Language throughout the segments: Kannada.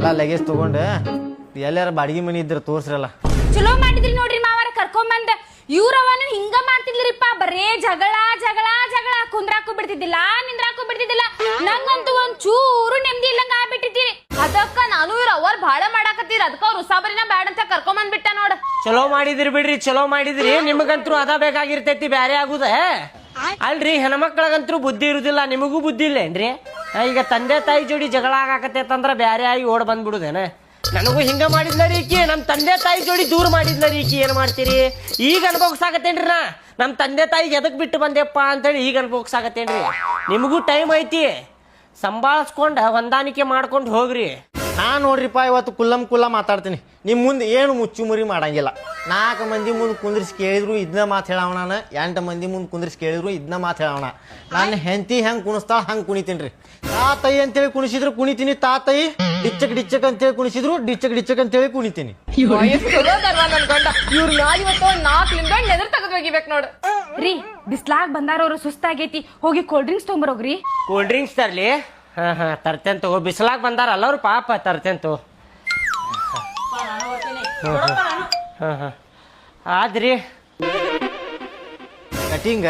ಎಲ್ಲ ಲಗೇಜ್ ತಗೊಂಡು ಎಲ್ಲಾರ ಬಾಡಿಗೆ ಮನಿ ಇದ್ರ ತೋರ್ಸ್ರಲ್ಲ. ಚಲೋ ಮಾಡಿದ್ರಿ ನೋಡ್ರಿ ಮಾವಾರ ಕರ್ಕೊಂಬಂದ. ಇವ್ರವನು ಹಿಂಗ ಮಾಡ್ತಿದ್ರಿಪ್ಪ, ಬರೇ ಜಗಳ ಜಗಳ ಜಗಳ. ಕುಂದ್ರಾಕು ಬಿಡ್ತಿದ್ದಿಲ್ಲ, ನಿಂದ್ರಾಕು ಬಿಡ್ತಿದ್ದಿಲ್ಲ. ನಂಗಂತೂ ಒಂದ್ ಚೂರು ನೆಮ್ಮದಿ ಇಲ್ಲಂಗ ಆಗ್ಬಿಟ್ಟಿದ್ದೀರಿ. ಅದಕ್ಕ ನಾನು ಇವ್ರ ಅವ್ರ ಭಾಳ ಮಾಡಾಕತ್ತೀರ, ಅದಕ್ಕ ಅವ್ರ ಉಸಾಬರಿನ ಬ್ಯಾಡ ಅಂತ ಕರ್ಕೊಂಬಂದ್ಬಿಟ್ಟ ನೋಡ. ಚಲೋ ಮಾಡಿದ್ರಿ ಬಿಡ್ರಿ, ಚಲೋ ಮಾಡಿದ್ರಿ. ನಿಮಗಂತೂ ಅದ ಬೇಕಾಗಿರ್ತೈತಿ, ಬ್ಯಾರೆ ಆಗುದ ಅಲ್ರಿ. ಹೆಣ್ಮಕ್ಳಗಂತೂ ಬುದ್ಧಿ ಇರುದಿಲ್ಲ, ನಿಮಗೂ ಬುದ್ಧಿ ಇಲ್ಲೇನ್ರಿ? ಈಗ ತಂದೆ ತಾಯಿ ಜೋಡಿ ಜಗಳ ಆಗಾಕತ್ತೈತಂದ್ರ ಬ್ಯಾರೆ ಆಗಿ ಓಡ್ ಬಂದ್ಬಿಡುದೇನ? ನನಗೂ ಹಿಂಗ ಮಾಡಿದ್ಲರಿ ಈಕಿ, ನಮ್ ತಂದೆ ತಾಯಿ ಜೋಡಿ ದೂರ ಮಾಡಿದ್ಲರಿ ಈಕಿ. ಏನ್ ಮಾಡ್ತೀರಿ? ಈಗ ಅನ್ಭೋಗ್ಸಾಕತ್ತೇನ್ರಿ ನಾ. ನಮ್ ತಂದೆ ತಾಯಿಗೆ ಎದಕ್ ಬಿಟ್ಟು ಬಂದೆಪ್ಪ ಅಂತೇಳಿ ಈಗ ಅನ್ಭೋಗ್ಸಾಕತ್ತೇನ್ರಿ. ನಿಮಗೂ ಟೈಮ್ ಐತಿ, ಸಂಭಾಳಿಸ್ಕೊಂಡ ಹೊಂದಾಣಿಕೆ ಮಾಡ್ಕೊಂಡು ಹೋಗ್ರಿ. ನಾ ನೋಡ್ರಿಪ್ಪ ಇವತ್ತು ಕುಲ್ಲ ಮಾತಾಡ್ತೀನಿ. ನಿಮ್ಮ ಮುಂದೆ ಏನು ಮುಚ್ಚು ಮುರಿ ಮಾಡಂಗಿಲ್ಲ. 4 ಮಂದಿ ಮುಂದೆ ಕುಂದ್ರಿಸಿ ಕೇಳಿದ್ರು ಇದನ್ನ ಮಾತು ಹೇಳವಣ, 8 ಮಂದಿ ಮುಂದೆ ಕುಂದ್ರಿಸಿ ಕೇಳಿದ್ರು ಇದನ್ನ ಮಾತು ಹೇಳವಣ. ನಾನು ಹೆಂಡತಿ ಹೆಂಗೆ ಕುಣಿಸ್ತಾಳ ಹಂಗೆ ಕುಣಿತೀನಿ ರೀ. ತಾತೈ ಅಂತೇಳಿ ಕುಣಿಸಿದ್ರು ಕುಣಿತೀನಿ, ತಾತೈ ಡಿಚ್ಚಕ್ ಅಂತೇಳಿ ಕುಣಿಸಿದ್ರು ಡಿಚ್ಚಕ್ ಅಂತೇಳಿ ಕುಣಿತೀನಿ. ನನ್ ಗಂಡ ಇವ್ರ ಮ್ಯಾಲ ಇವತ್ತು 4 ಲಿಂಗ ನೆದರ್ ತೆಗೆದು ಒಗಿಬೇಕು ನೋಡು. ರೀ ಬಿಸ್ಲಾಗ್ ಬಂದಾರ ಅವ್ರು, ಸುಸ್ತಾಗೈತಿ, ಹೋಗಿ ಕೋಲ್ಡ್ ಡ್ರಿಂಕ್ಸ್ ತೊಗೊಂಬರೋಗ್ರಿ. ಕೂಲ್ ಡ್ರಿಂಕ್ಸ್ ತರ್ಲಿ? ಹಾ ತರ್ತೇನ್ ತಗೋ. ಬಿಸಿಲಾಗ ಬಂದಾರಲ್ಲ ಅವ್ರು ಪಾಪ, ತರ್ತೇನ್ ತಗೋ. ಆದ್ರಿ ಕಟಿಂಗ್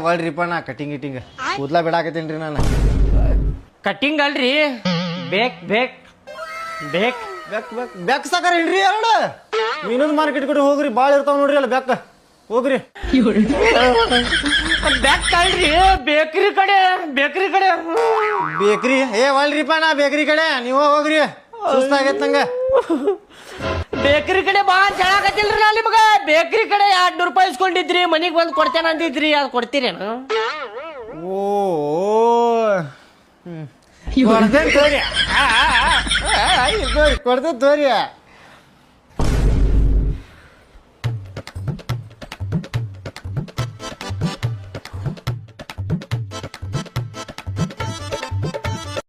ಒಳ್ರಿಪ್ಪ, ನಾ ಕಟಿಂಗ್ ಕೂದ್ಲಾ ಬಿಡಾಕತ್ತೇನ್ರಿ ನಾನು. ಕಟ್ಟಿಂಗ್ ಅಲ್ರಿ, ಬೇಕ್ ಬೇಕ್ ಬೇಕ್ ಬೆಕ್ ಸಾಕಾರ ಇಲ್ರಿ. ಎರಡು ಮೀನದ ಮಾರ್ಕೆಟ್ ಕಡೆ ಹೋಗ್ರಿ, ಭಾಳ ಇರ್ತಾವ ನೋಡ್ರಿ ಅಲ್ಲ ಬೆಕ್ಕ. ಹೋಗ್ರಿ. ಬೆಕ್ ಅಲ್ರಿ, ಬೇಕ್ರಿ ಕಡೆ ಬೇಕ್ರಿ ಕಡೆ. ಬೇಕ್ರಿ ಒಳ್ರಿಪ್ಪ, ನಾ ಬೇಕ್ರಿ ಕಡೆ, ನೀವ ಹೋಗ್ರಿ. ಸುಸ್ತಾಗೈತ್ ನಂಗ. ಬೇಕ್ರಿ ಕಡೆ ಬಾ ಅಂತ ಹೇಳಕತ್ತಿಲ್ರಿ ನಾ ನಿಮಗ. ಬೇಕ್ರಿ ಕಡೆ 200 ರೂಪಾಯಿ ಇಸ್ಕೊಂಡಿದ್ರಿ, ಮನಿಗ್ ಬಂದು ಕೊಡ್ತೇನೆ ಅಂದಿದ್ರಿ, ಅದು ಕೊಡ್ತೀರೇನು? ಓ ಕೊಡ್ತೇನೆ ತೋರಿ, ಕೊಡ್ತೇನೆ ತೋರಿ.